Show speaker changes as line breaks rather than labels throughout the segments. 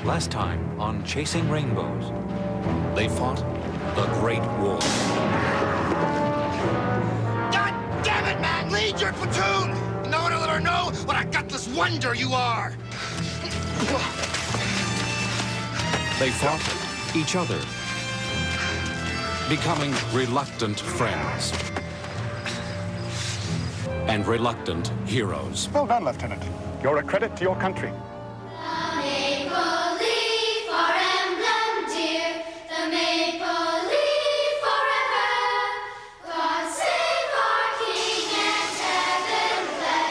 Last time on Chasing Rainbows, they fought the Great War.
God damn it, man! Lead your platoon! No one will ever know what a gutless wonder you are!
They fought each other, becoming reluctant friends and reluctant heroes.
Well done, Lieutenant. You're a credit to your country.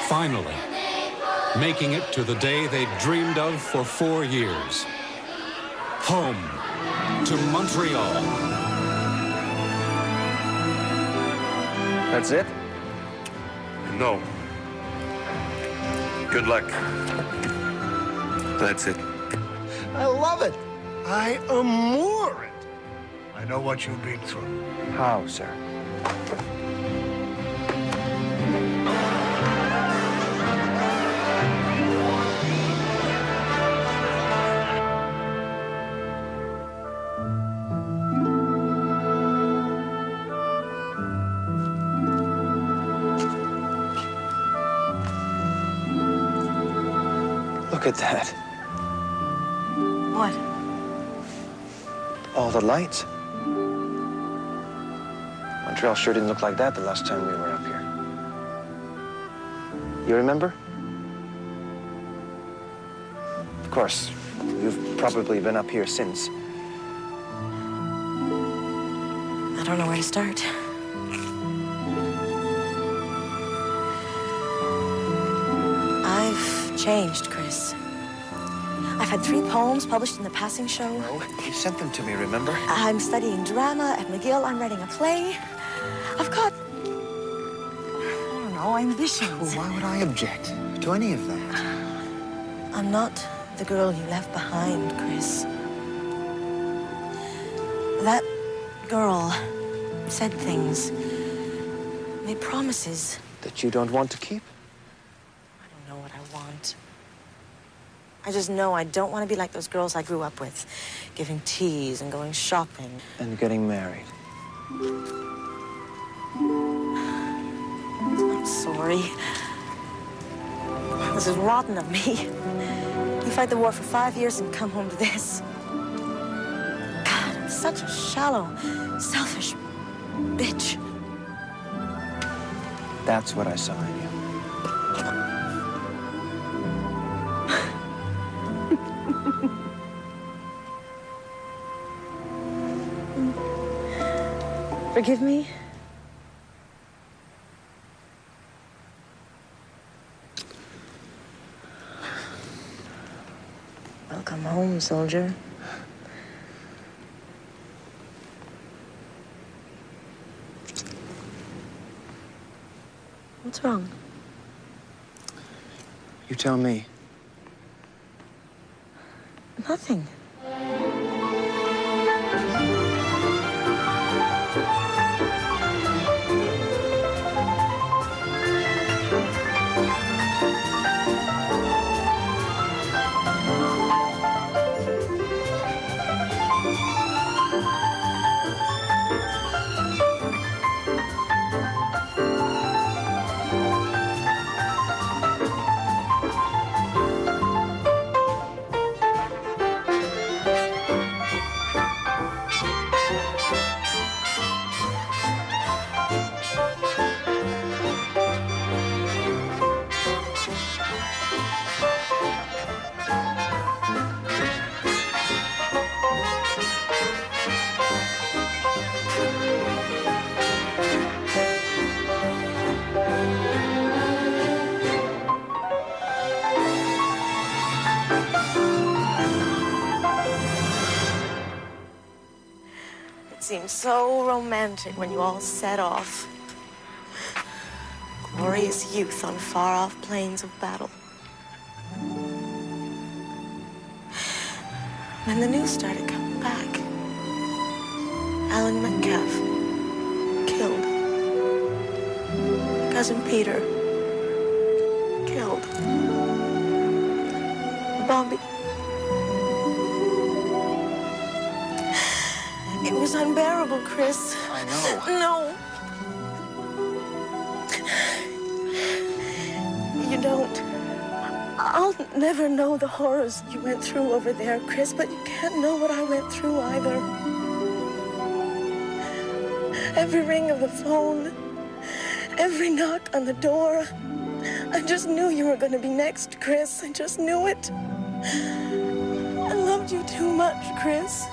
Finally, making it to the day they dreamed of for 4 years. Home to Montreal.
That's it?
No. Good luck. That's it.
I love it. I amour it. I know what you've been through.
How, sir? Look at that.
What?
All the lights. Montreal sure didn't look like that the last time we were up here. You remember? Of course, you've probably been up here since.
I don't know where to start. I've changed, Chris. I've had 3 poems published in the passing show.
Oh, you sent them to me, remember?
I'm studying drama at McGill. I'm writing a play. I've got, I don't know, ambitions.
Well, why would I object to any of that?
I'm not the girl you left behind, Chris. That girl said things, made promises.
That you don't want to keep?
I don't know what I want. I just know I don't want to be like those girls I grew up with, giving teas and going shopping.
And getting married.
I'm sorry. This is rotten of me. You fight the war for 5 years and come home to this. God, I'm such a shallow, selfish bitch.
That's what I saw in you.
Forgive me? Welcome home, soldier. What's wrong?
You tell me.
Nothing. It seemed so romantic when you all set off. Glorious youth on far-off plains of battle. Then the news started coming back. Alan Metcalf, killed. Cousin Peter, killed. Bobby, was unbearable, Chris.
I know.
No. You don't. I'll never know the horrors you went through over there, Chris, but you can't know what I went through either. Every ring of the phone, every knock on the door. I just knew you were going to be next, Chris. I just knew it. I loved you too much, Chris.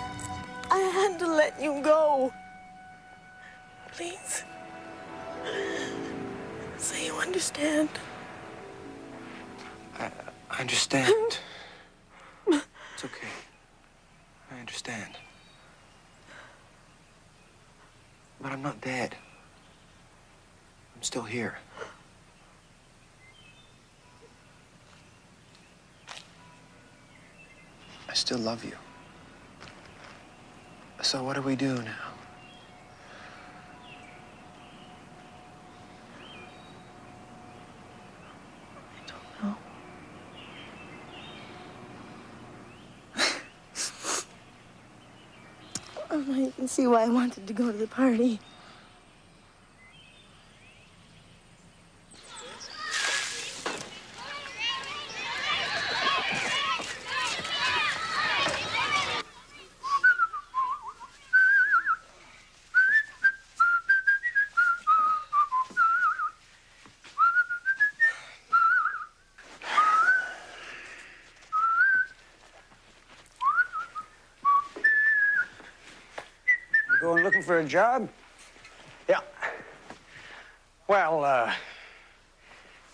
I had to let you go. Please. Say you understand.
I understand. It's okay. I understand. But I'm not dead. I'm still here. I still love you. So what do we do now?
No. You can see why I wanted to go to the party.
Going looking for a job?
Yeah. Well,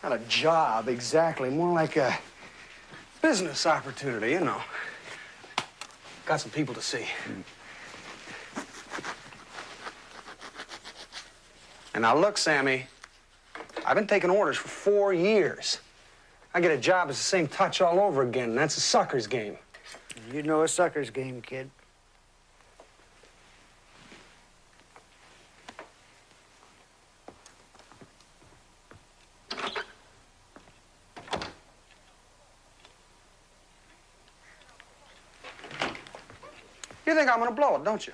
not a job exactly, more like a business opportunity, you know. Got some people to see. And now look, Sammy, I've been taking orders for 4 years. I get a job, it's the same touch all over again, and that's a sucker's game.
You know a sucker's game, kid.
You think I'm gonna blow it, don't you?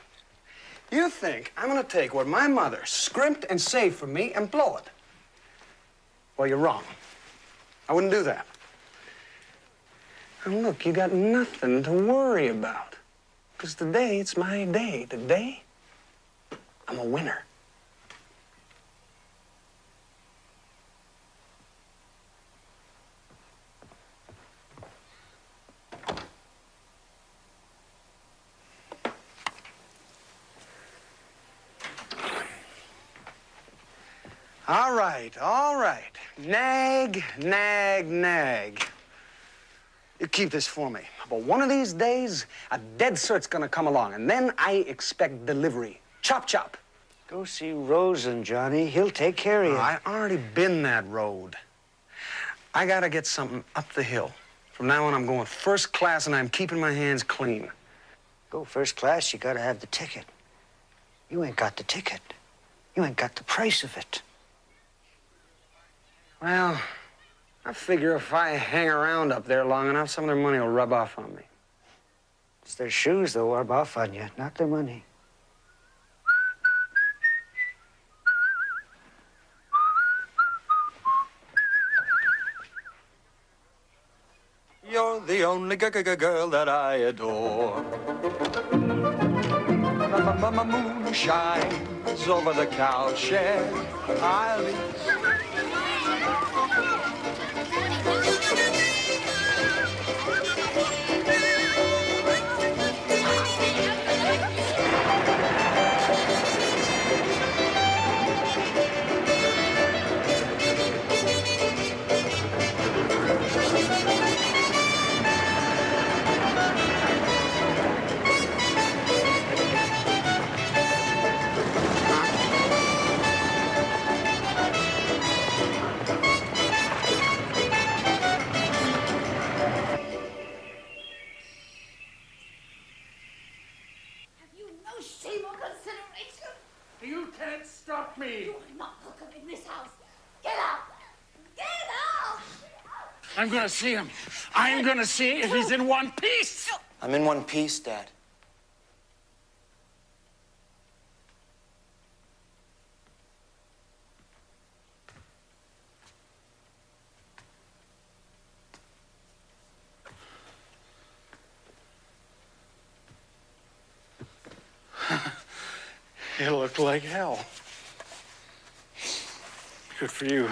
You think I'm gonna take what my mother scrimped and saved for me and blow it? Well, you're wrong. I wouldn't do that. And look, you got nothing to worry about. Because today, it's my day. Today, I'm a winner. All right, all right. Nag, nag, nag. You keep this for me. But one of these days, a dead cert's gonna come along, and then I expect delivery. Chop, chop.
Go see Rosen, Johnny. He'll take care of you.
I already been that road. I gotta get something up the hill. From now on, I'm going first class, and I'm keeping my hands clean.
Go first class, you gotta have the ticket. You ain't got the ticket. You ain't got the price of it.
Well, I figure if I hang around up there long enough, some of their money will rub off on me.
It's their shoes, though, rub off on you, not their money.
You're the only girl that I adore. The moon shines over the cowshed. I'll be...
You can't stop me.
You are not welcome in this house. Get out! Get out!
I'm gonna see him. I'm gonna see if he's in one piece.
I'm in one piece, Dad.
You look like hell. Good for you.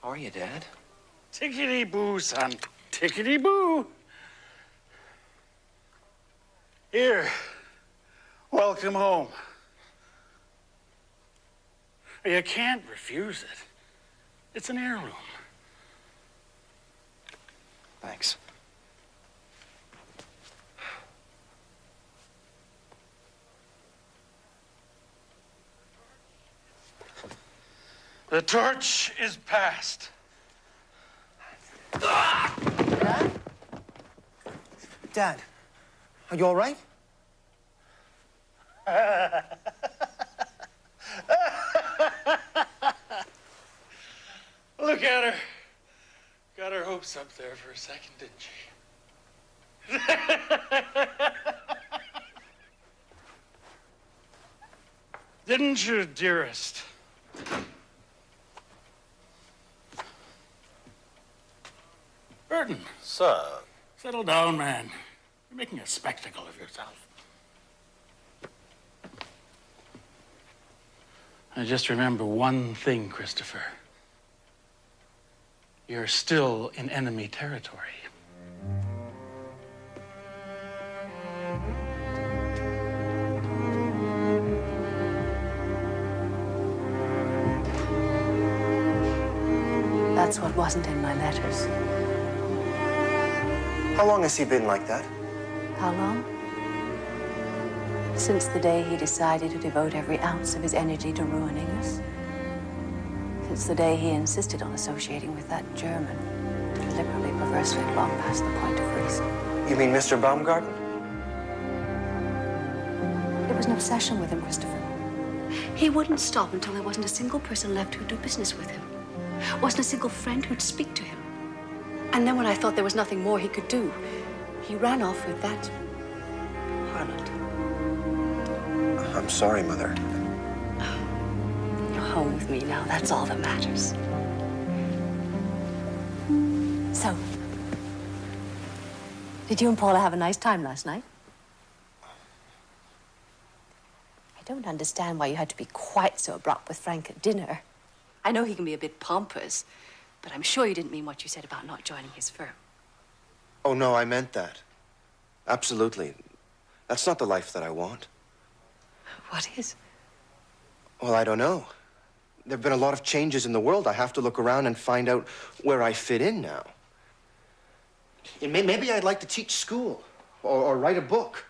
How are you, Dad?
Tickety-boo, son. Tickety-boo. Here. Welcome home. You can't refuse it. It's an heirloom.
Thanks.
The torch is passed.
Dad? Dad, are you all right?
Look at her. Got her hopes up there for a second, didn't she? Didn't you, dearest? Burton.
Sir.
Settle down, man. You're making a spectacle of yourself. I just remember one thing, Christopher. You're still in enemy territory.
That's what wasn't in my letters.
How long has he been like that?
How long? Since the day he decided to devote every ounce of his energy to ruining us. Since the day he insisted on associating with that German, deliberately perversely long past the point of reason.
You mean Mr. Baumgarten?
It was an obsession with him, Christopher. He wouldn't stop until there wasn't a single person left who'd do business with him. Wasn't a single friend who'd speak to him. And then when I thought there was nothing more he could do, he ran off with that harlot.
I'm sorry, Mother.
You're home with me now. That's all that matters. So, did you and Paula have a nice time last night? I don't understand why you had to be quite so abrupt with Frank at dinner. I know he can be a bit pompous, but I'm sure you didn't mean what you said about not joining his firm.
Oh, no, I meant that. Absolutely. That's not the life that I want.
What is?
Well, I don't know. There have been a lot of changes in the world. I have to look around and find out where I fit in now. And maybe I'd like to teach school, or write a book,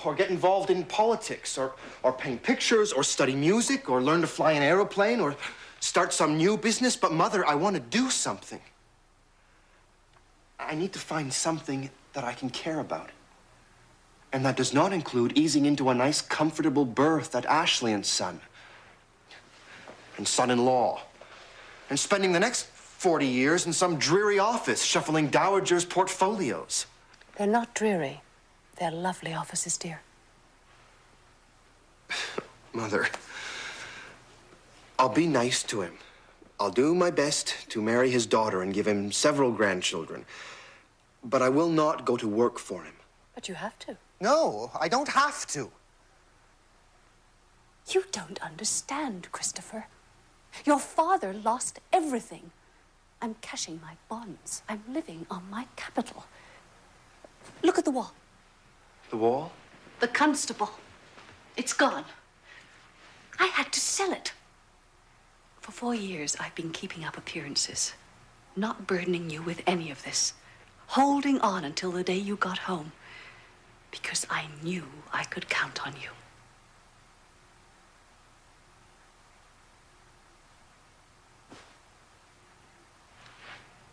or get involved in politics, or paint pictures, or study music, or learn to fly an aeroplane, or start some new business. But, Mother, I want to do something. I need to find something that I can care about. And that does not include easing into a nice, comfortable berth at Ashley and Son. And son-in-law. And spending the next 40 years in some dreary office shuffling dowagers' portfolios.
They're not dreary. They're lovely offices, dear.
Mother, I'll be nice to him. I'll do my best to marry his daughter and give him several grandchildren. But I will not go to work for him.
But you have to.
No, I don't have to.
You don't understand, Christopher. Your father lost everything. I'm cashing my bonds. I'm living on my capital. Look at the wall.
The wall?
The constable. It's gone. I had to sell it. For 4 years, I've been keeping up appearances, not burdening you with any of this, holding on until the day you got home, because I knew I could count on you.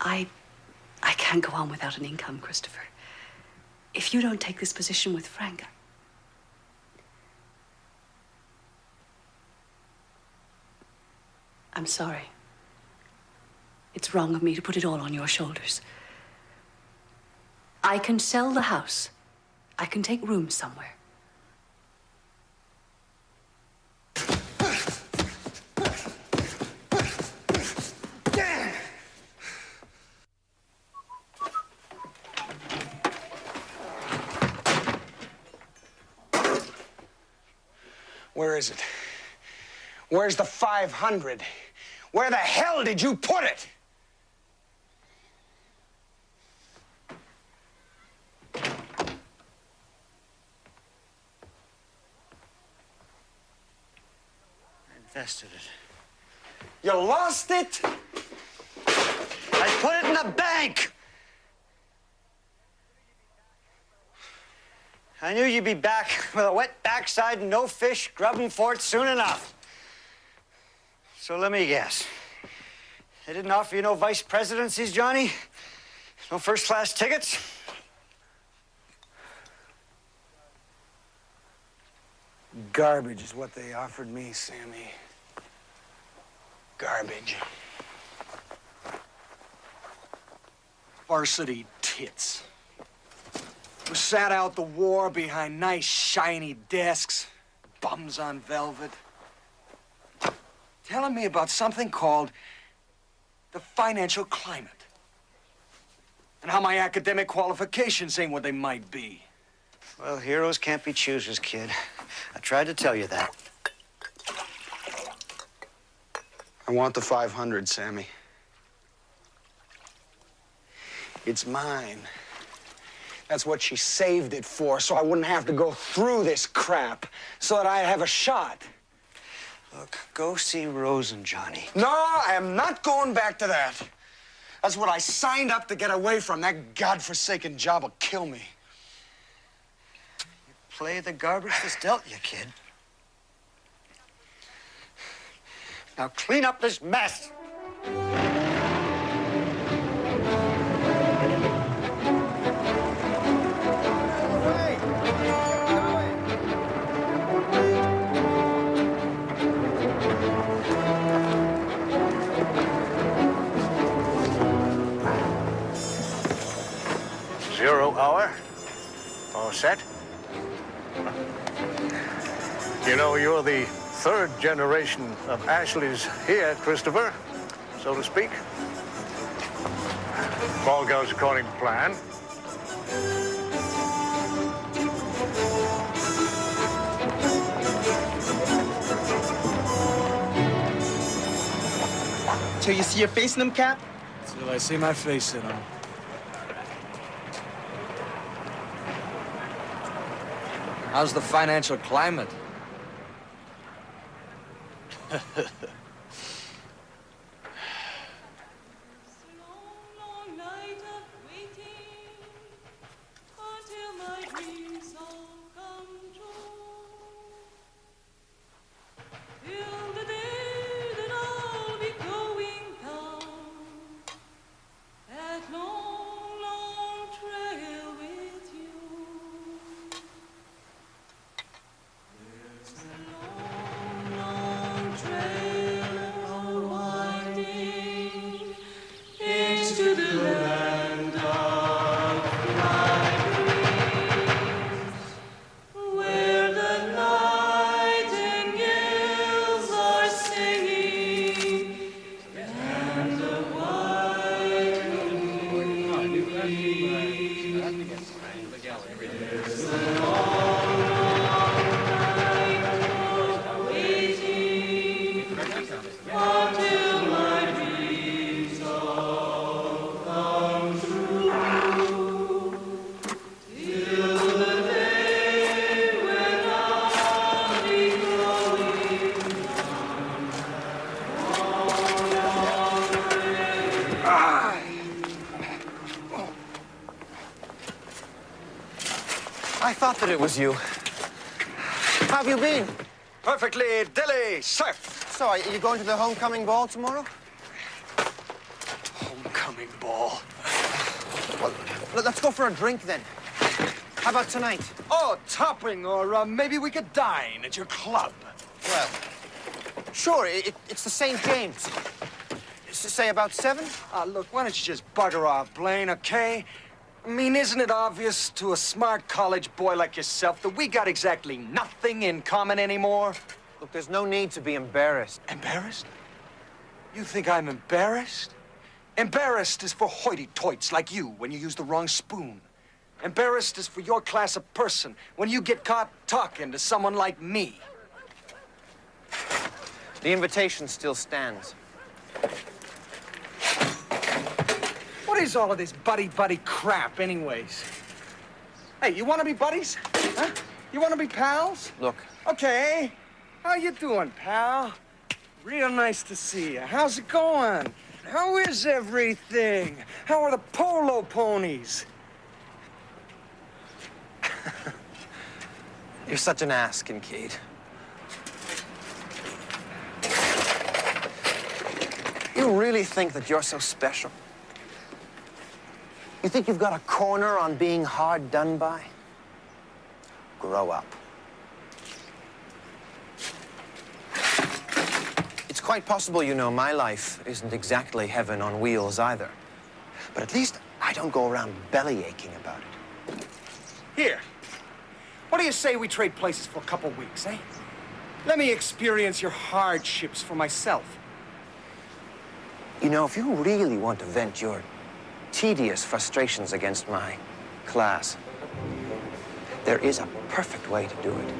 I can't go on without an income, Christopher. If you don't take this position with Frank, I'm sorry. It's wrong of me to put it all on your shoulders. I can sell the house. I can take rooms somewhere.
is it? Where's the 500? Where the hell did you put it?
I invested it.
You lost it?
I put it in the bank! I knew you'd be back with a wet backside and no fish grubbing for it soon enough. So let me guess. They didn't offer you no vice presidencies, Johnny? No first-class tickets?
Garbage is what they offered me, Sammy. Garbage. Varsity tits. We sat out the war behind nice, shiny desks, bums on velvet. Telling me about something called the financial climate. And how my academic qualifications ain't what they might be.
Well, heroes can't be choosers, kid. I tried to tell you that.
I want the 500, Sammy. It's mine. That's what she saved it for, so I wouldn't have to go through this crap, so that I'd have a shot.
Look, go see Rosen, Johnny.
No, I am not going back to that. That's what I signed up to get away from. That godforsaken job will kill me.
Play the garbage that's dealt you, kid. Now clean up this mess.
Zero hour. All set. You know, you're the third generation of Ashleys here, Christopher, so to speak. All goes according to plan.
Till you see your face in them, Cap?
Till I see my face in them. How's the financial climate?
I thought that it was you. How have you been?
Perfectly dilly, sir.
So, are you going to the homecoming ball tomorrow?
Homecoming ball.
Well, let's go for a drink then. How about tonight?
Oh, topping, or maybe we could dine at your club.
Well, sure, it's the St. James. Say about 7?
Look, why don't you just bugger off, Blaine, okay? I mean, isn't it obvious to a smart college boy like yourself that we got exactly nothing in common anymore?
Look, there's no need to be embarrassed.
Embarrassed? You think I'm embarrassed? Embarrassed is for hoity-toits like you when you use the wrong spoon. Embarrassed is for your class of person when you get caught talking to someone like me.
The invitation still stands.
What is all of this buddy-buddy crap, anyways? Hey, you want to be buddies? Huh? You want to be pals?
Look.
Okay. How you doing, pal? Real nice to see you. How's it going? How is everything? How are the polo ponies?
You're such an ass, Kincaid. You really think that you're so special? You think you've got a corner on being hard done by? Grow up. It's quite possible, you know, my life isn't exactly heaven on wheels either. But at least I don't go around belly aching about it.
Here. What do you say we trade places for a couple weeks, eh? Let me experience your hardships for myself.
You know, if you really want to vent your tedious frustrations against my class, there is a perfect way to do it.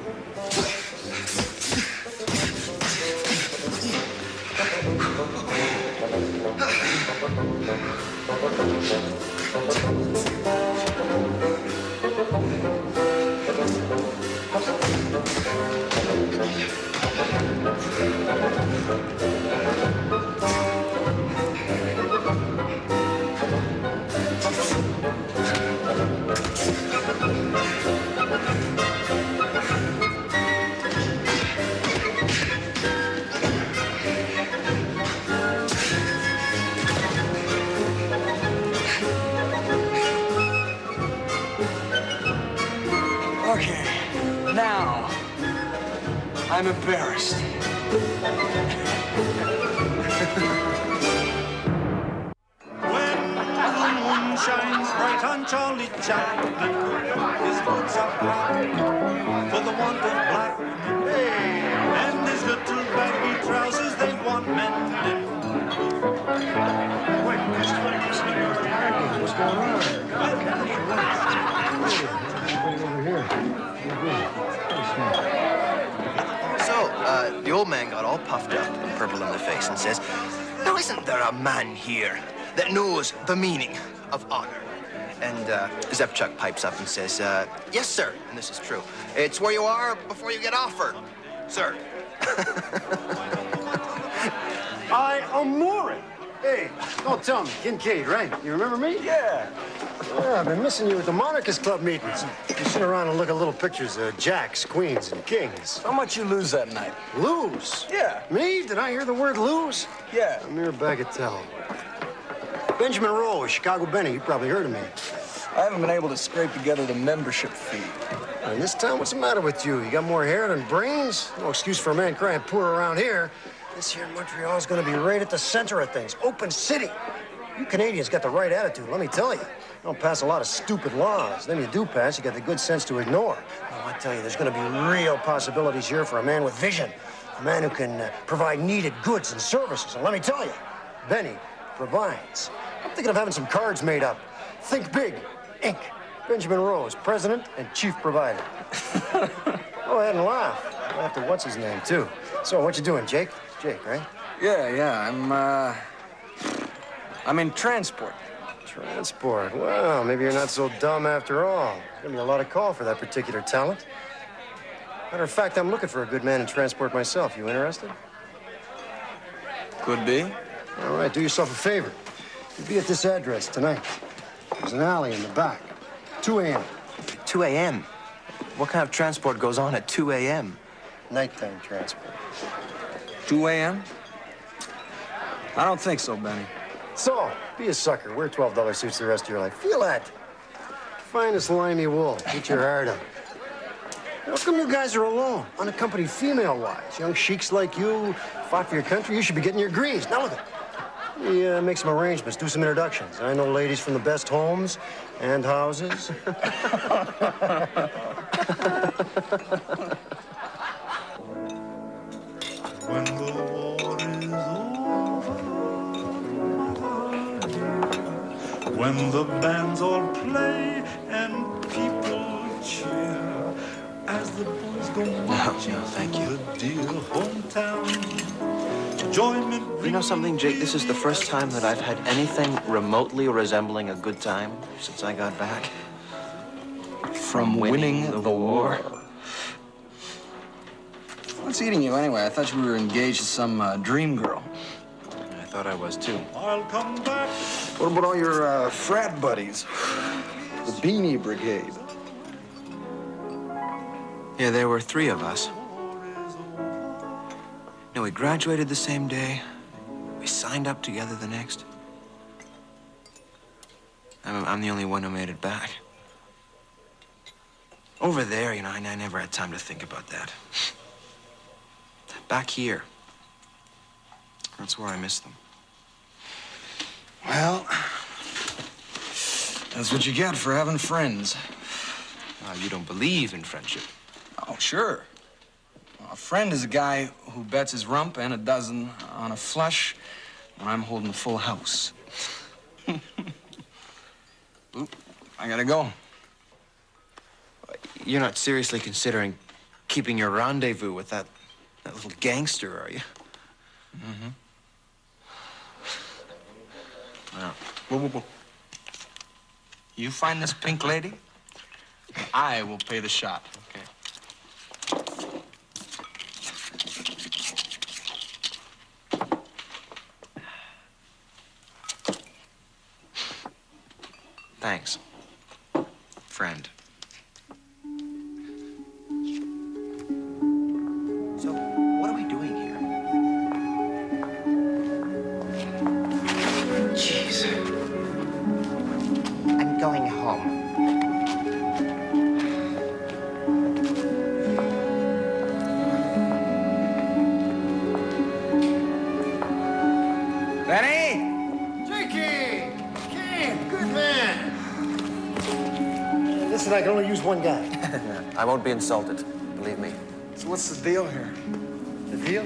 Okay, now, I'm embarrassed.
When the moon shines bright on Charlie Chaplin, his boots are black for the want of black. Hey, and his little baggy trousers, they want mending. Wait, what's going on?
So, the old man got all puffed up and purple in the face and says, "Now, isn't there a man here that knows the meaning of honor?" And Zepchuk pipes up and says, "Yes, sir," and this is true. "It's where you are before you get offered, sir."
I am Maury. Hey, don't tell me. Kincaid, right? You remember me?
Yeah.
Yeah, I've been missing you at the Monarchist Club meetings. You sit around and look at little pictures of jacks, queens, and kings.
How much you lose that night?
Lose?
Yeah.
Me? Did I hear the word lose?
Yeah.
A mere bagatelle. Benjamin Rowe, Chicago Benny. You probably heard of me.
I haven't been able to scrape together the membership fee.
In this town, what's the matter with you? You got more hair than brains? No excuse for a man crying poor around here. This here Montreal's gonna be right at the center of things. Open city. You Canadians got the right attitude, let me tell you. You don't pass a lot of stupid laws. Then you do pass, you got the good sense to ignore. Oh, I tell you, there's gonna be real possibilities here for a man with vision. A man who can provide needed goods and services. And let me tell you, Benny provides. I'm thinking of having some cards made up. Think Big, Inc. Benjamin Rose, president and chief provider. Go ahead and laugh. After what's his name, too. So, what you doing, Jake? Jake, right?
Yeah, I'm in transport.
Transport? Well, maybe you're not so dumb after all. There's gonna be a lot of call for that particular talent. Matter of fact, I'm looking for a good man in transport myself. You interested?
Could be.
All right, do yourself a favor. You'll be at this address tonight. There's an alley in the back. 2 a.m.
2 a.m.? What kind of transport goes on at 2 a.m.?
Nighttime transport.
2 a.m.? I don't think so, Benny.
So, be a sucker. Wear $12 suits the rest of your life. Feel that. Finest limey wool. Eat your heart out. How come you guys are alone, unaccompanied female-wise? Young sheiks like you fought for your country. You should be getting your greens. Now, look at it. Make some arrangements, do some introductions. I know ladies from the best homes and houses.
When the war is over, when the bands all play and people cheer as the boys go marching
thank you.
to the dear hometown. Join me.
You know something, Jake? This is the first time that I've had anything remotely resembling a good time since I got back.
From winning the war. What's eating you anyway? I thought you were engaged to some dream girl.
I thought I was too.
I'll come back.
What about all your frat buddies? The Beanie Brigade.
Yeah, there were 3 of us. No, we graduated the same day. We signed up together the next. I'm the only one who made it back. Over there, you know, I never had time to think about that. Back here, that's where I miss them.
Well, that's what you get for having friends.
You don't believe in friendship.
Oh, sure. A friend is a guy who bets his rump and a dozen on a flush when I'm holding the full house. Oop, I gotta go.
You're not seriously considering keeping your rendezvous with that little gangster, are you?
Mm-hmm.
Well.
Whoa, whoa, whoa. You find this pink lady, I will pay the shot.
Okay. Thanks, friend. So, what are we doing here?
Jeez. I'm going home.
Benny!
Jakey! Ken, good man. Listen, I can only use one guy.
I won't be insulted, believe me.
So what's the deal here?
The deal?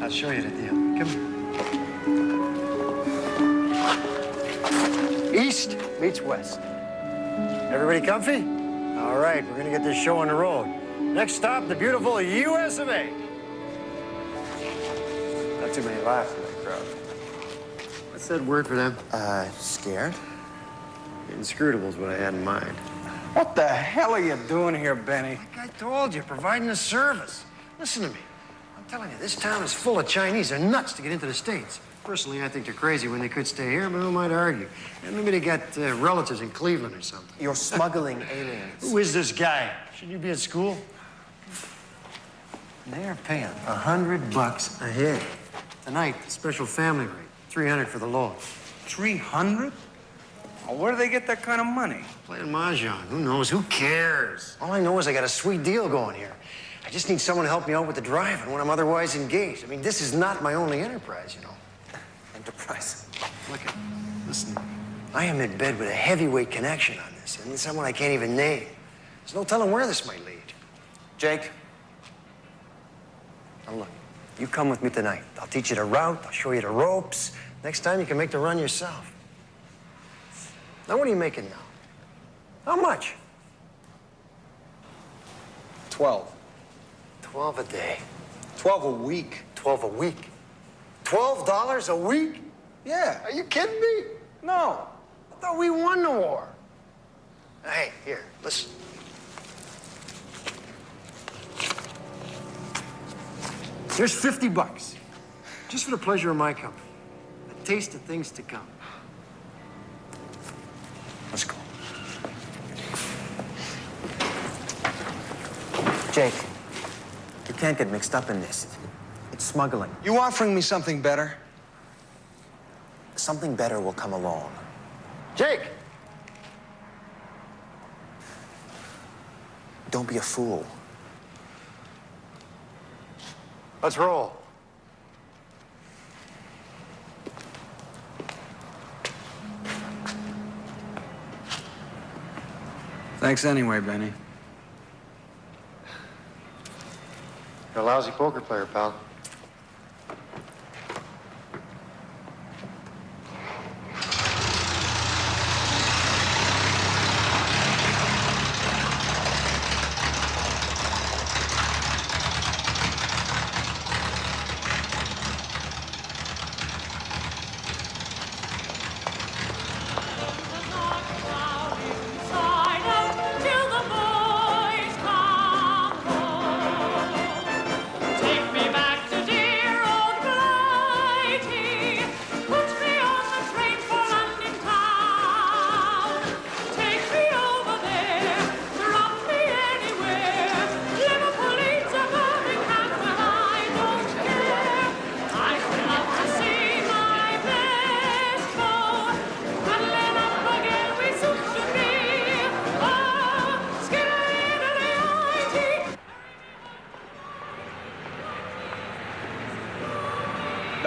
I'll show you the deal. Come here. East meets west. Everybody comfy? All right, we're gonna get this show on the road. Next stop, the beautiful US of A. Not too many laughs in that crowd. What's that word for them?
Scared?
Inscrutable is what I had in mind.
What the hell are you doing here, Benny?
Like I told you, providing a service. Listen to me. I'm telling you, this town is full of Chinese. They're nuts to get into the States. Personally, I think they're crazy when they could stay here, but who might argue? And maybe they got relatives in Cleveland or something.
You're smuggling aliens.
Who is this guy? Should you be at school? They're paying $100 a head. Tonight, special family rate, $300 for the load.
300? Oh, where do they get that kind of money?
Playing mahjong. Who knows? Who cares? All I know is I got a sweet deal going here. I just need someone to help me out with the driving when I'm otherwise engaged. I mean, this is not my only enterprise, you know.
Enterprise.
Look, listen. I am in bed with a heavyweight connection on this, and someone I can't even name. There's no telling where this might lead.
Jake?
Now look, you come with me tonight. I'll teach you the route. I'll show you the ropes. Next time you can make the run yourself. Now, what are you making now? How much?
12.
12 a day.
12 a week.
12 a week. $12 a week?
Yeah.
Are you kidding me?
No.
I thought we won the war. Hey, here, listen. Here's $50. Just for the pleasure of my company. A taste of things to come. Let's go.
Jake, you can't get mixed up in this. It's smuggling.
You offering me something better?
Something better will come along.
Jake!
Don't be a fool.
Let's roll.
Thanks anyway, Benny.
You're a lousy poker player, pal.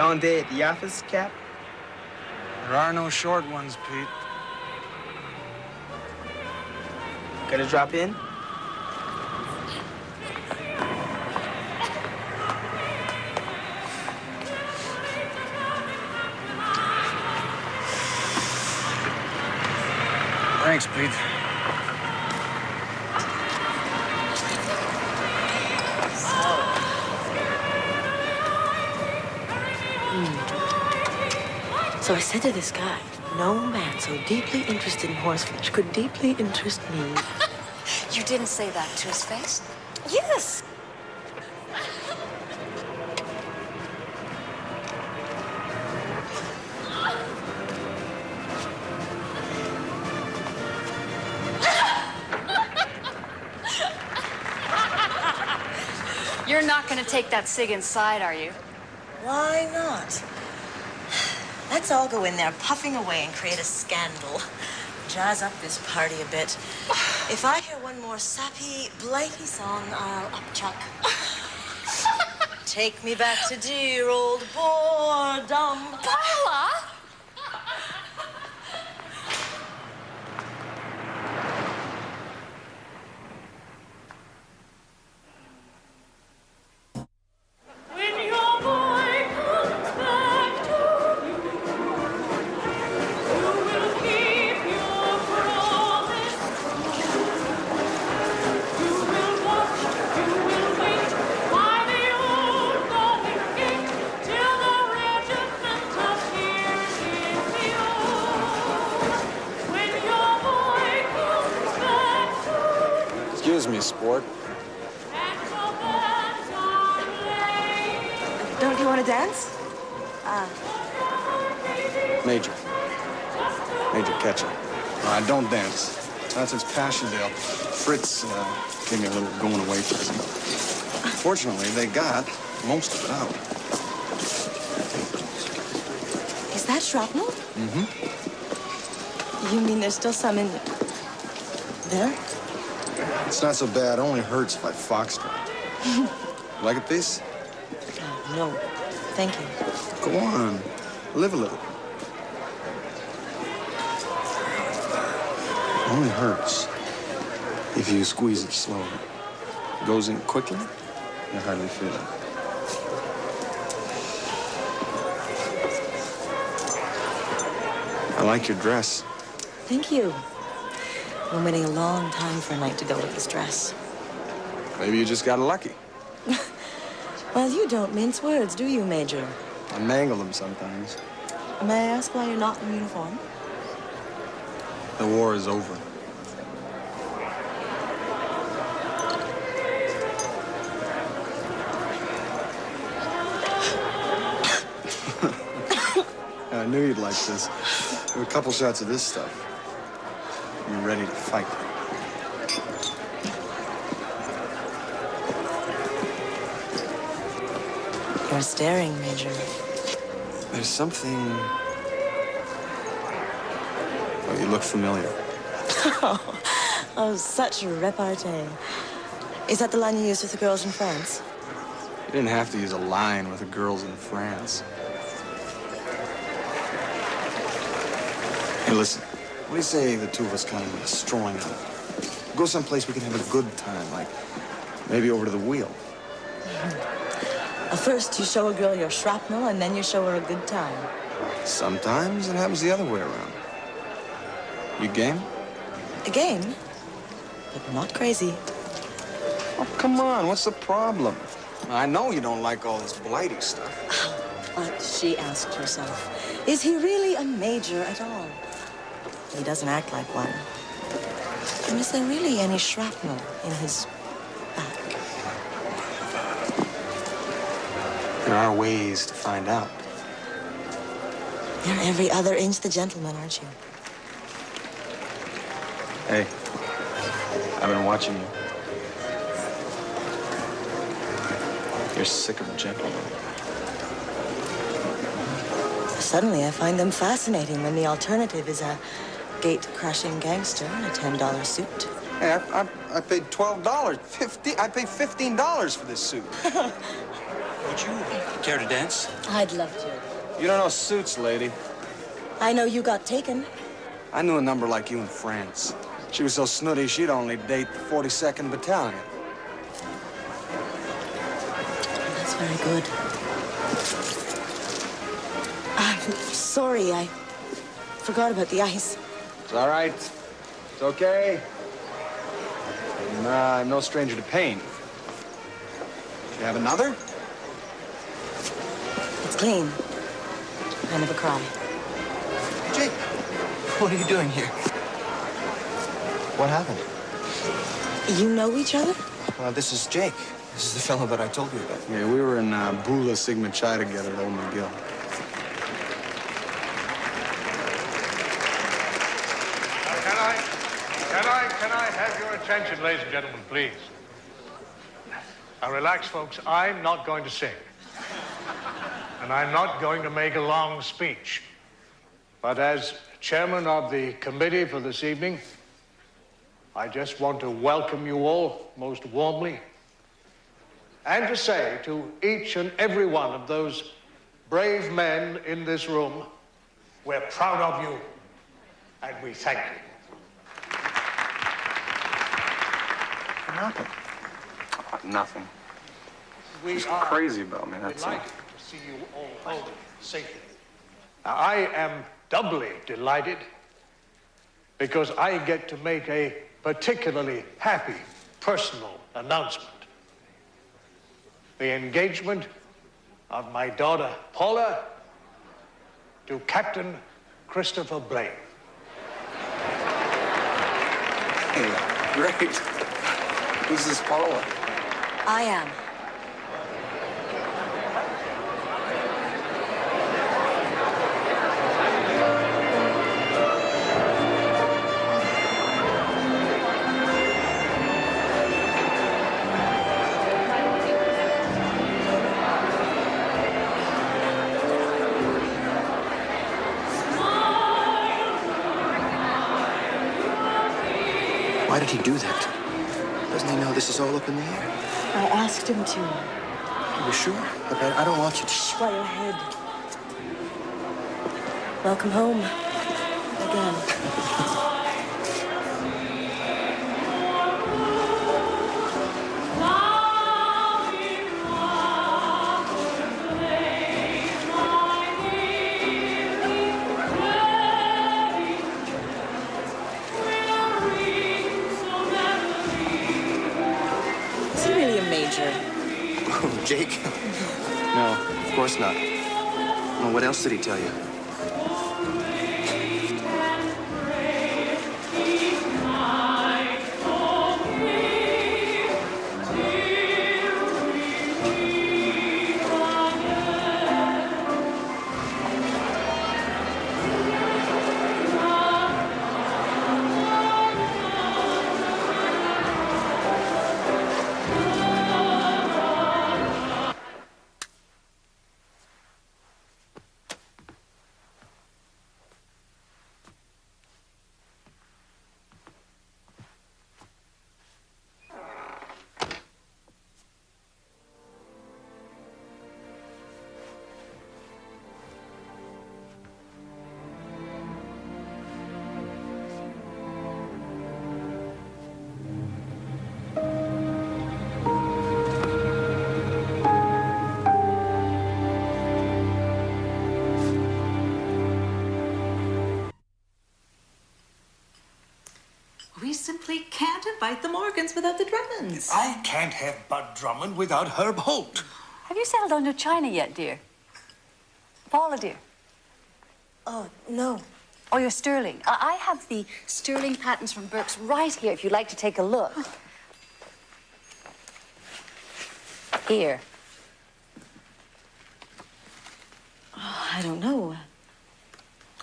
Long day at the office, Cap?
There are no short ones, Pete.
Gonna drop in?
Thanks, Pete.
So I said to this guy, no man so deeply interested in horseflesh could deeply interest me.
You didn't say that to his face?
Yes.
You're not gonna take that cig inside, are you?
Why not? Let's all go in there puffing away and create a scandal. Jazz up this party a bit. If I hear one more sappy, blighty song, I'll upchuck. Take me back to dear old boredom.
Paula!
Excuse me, sport.
Don't you want to dance?
Major. Major Ketchum. No, I don't dance. Not since Passiondale. Fritz gave me a little going-away present. Fortunately, they got most of it out.
Is that shrapnel?
Mm-hmm.
You mean there's still some in there?
It's not so bad. It only hurts if I foxtrot. Like a piece?
No, thank you.
Go on. Live a little. It only hurts if you squeeze it slowly. It goes in quickly, you hardly feel it. I like your dress.
Thank you. I'm waiting a long time for a night to go with this dress.
Maybe you just got lucky.
Well, you don't mince words, do you, Major?
I mangle them sometimes.
May I ask why you're not in uniform?
The war is over. I knew you'd like this. There were a couple shots of this stuff. You're ready to fight.
You're staring, Major.
There's something... Oh, you look familiar.
Oh, such repartee. Is that the line you used with the girls in France?
You didn't have to use a line with the girls in France. Hey, listen. What do you say the two of us kind of strolling out? Go someplace we can have a good time, like maybe over to the wheel.
First, you show a girl your shrapnel, and then you show her a good time.
Sometimes it happens the other way around. You game?
A game? But not crazy.
Oh, come on. What's the problem? I know you don't like all this blighty stuff.
But she asked herself, is he really a major at all? He doesn't act like one. And is there really any shrapnel in his back?
There are ways to find out.
You're every other inch the gentleman, aren't you?
Hey, I've been watching you. You're sick of gentlemen.
Suddenly, I find them fascinating when the alternative is a gate-crushing gangster in a $10 suit.
Hey, I paid $12. I paid $15 for this suit.
Would you care to dance?
I'd love to.
You don't know Suits, lady.
I know you got taken.
I knew a number like you in France. She was so snooty, she'd only date the 42nd Battalion.
That's very good. I'm sorry, I forgot about the ice.
It's all right. It's okay. I'm no stranger to pain. You have another?
It's clean. I never cry.
Jake, what are you doing here? What happened?
You know each other?
This is Jake. This is the fellow that I told you about.
Yeah, we were in Bula Sigma Chi together at Old McGill.
Can I have your attention, ladies and gentlemen, please? Now, relax, folks. I'm not going to sing. And I'm not going to make a long speech. But as chairman of the committee for this evening, I just want to welcome you all most warmly and to say to each and every one of those brave men in this room, we're proud of you and we thank you.
What happened? Nothing.
We
She's
are
crazy about me, that's all.
delighted to see you all home safely. Now, I am doubly delighted because I get to make a particularly happy personal announcement. The engagement of my daughter, Paula, to Captain Christopher Blaine.
Hey, great. Who's this Paula?
I am.
Why did he do that? Doesn't he know this is all up in the air?
I asked him to.
Are you sure? Look, I don't want you to...
Shh, quiet your head. Welcome home. Again. Is he really a major?
Oh, Jake? No, of course not. Well, what else did he tell you?
We simply can't invite the Morgans without the Drummonds.
I can't have Bud Drummond without Herb Holt.
Have you settled on your china yet, dear? Paula, dear.
Oh, no.
Oh, your sterling. I have the sterling patterns from Burke's right here, if you'd like to take a look. Here.
Oh, I don't know.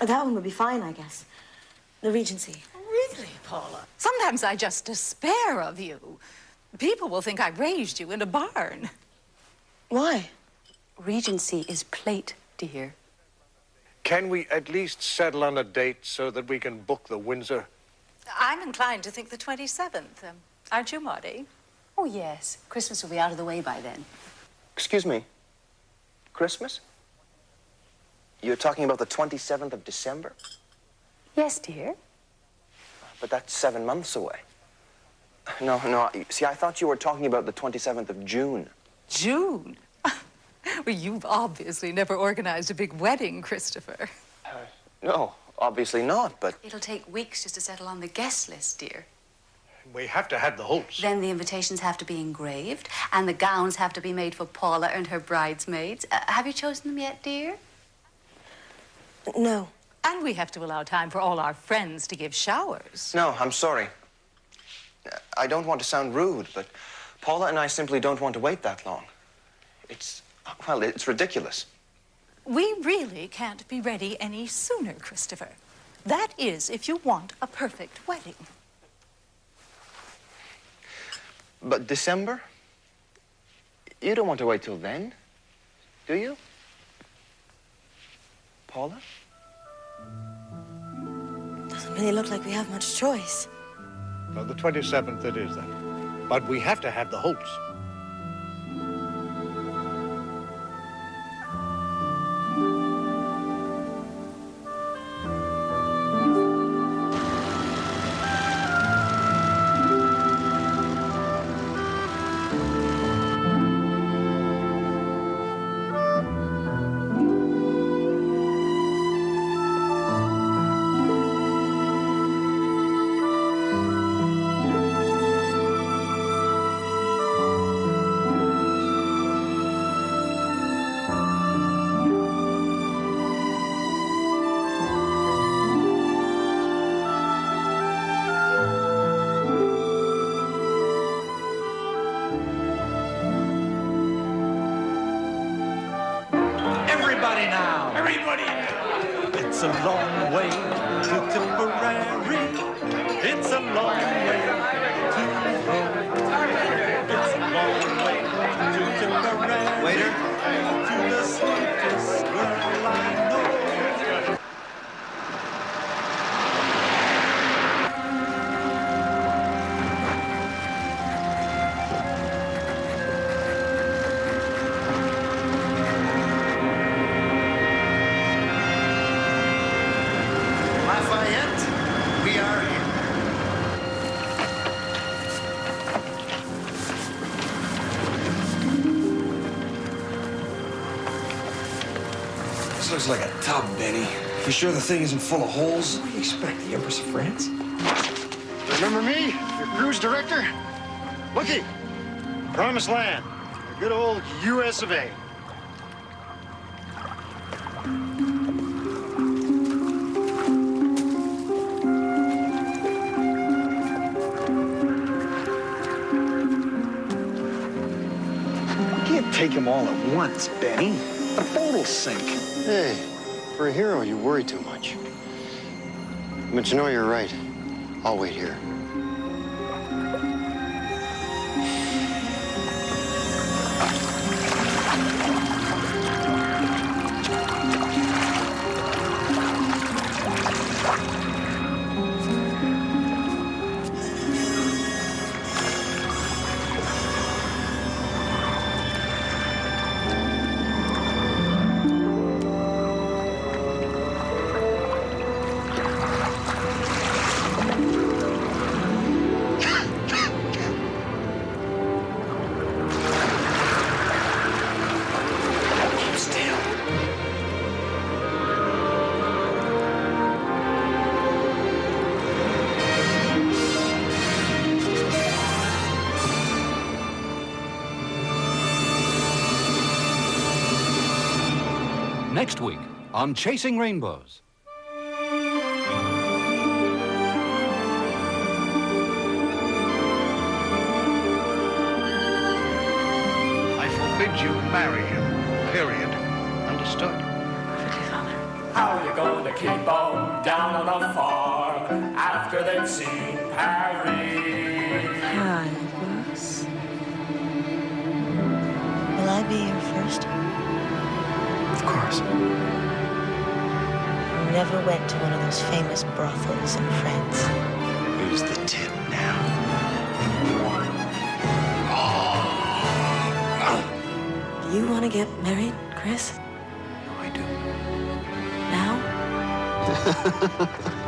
That one would be fine, I guess. The Regency.
Really, Paula? Sometimes I just despair of you. People will think I raised you in a barn.
Why?
Regency is plate, dear.
Can we at least settle on a date so that we can book the Windsor?
I'm inclined to think the 27th. Aren't you, Maudie?
Oh, yes. Christmas will be out of the way by then.
Excuse me. Christmas? You're talking about the 27th of December?
Yes, dear.
But that's 7 months away. No. See, I thought you were talking about the 27th of June.
June? Well, you've obviously never organized a big wedding, Christopher.
No, obviously not, but...
It'll take weeks just to settle on the guest list, dear.
We have to have the Holts.
Then the invitations have to be engraved, and the gowns have to be made for Paula and her bridesmaids. Have you chosen them yet, dear?
No.
And we have to allow time for all our friends to give showers.
No, I'm sorry. I don't want to sound rude, but Paula and I simply don't want to wait that long. Well, it's ridiculous.
We really can't be ready any sooner, Christopher. That is, if you want a perfect wedding.
But December? You don't want to wait till then, do you? Paula?
Doesn't really look like we have much choice.
Well, the 27th it is then. But we have to have the Holts.
Everybody now! Everybody now! It's a long way to Tipperary. It's a long way to go. It's a long way to Tipperary.
Waiter?
To the sweetest girl I know.
Lafayette, we are here.
This looks like a tub, Benny. You sure the thing isn't full of holes?
What do you expect, the Empress of France? Remember me, your cruise director? Looky, Promised Land, the good old US of A.
You can't take them all at once, Benny. The boat'll sink.
Hey, for a hero, you worry too much. But you know you're right. I'll wait here.
Next week on Chasing Rainbows.
I forbid you marry him. Period. Understood?
How are you going to keep them down on the farm after they've seen Paris?
Hi, boss. Will I be here first?
Of course.
Never went to one of those famous brothels in France.
Who's the tip now?
Do you want to get married, Chris?
No, I do.
Now?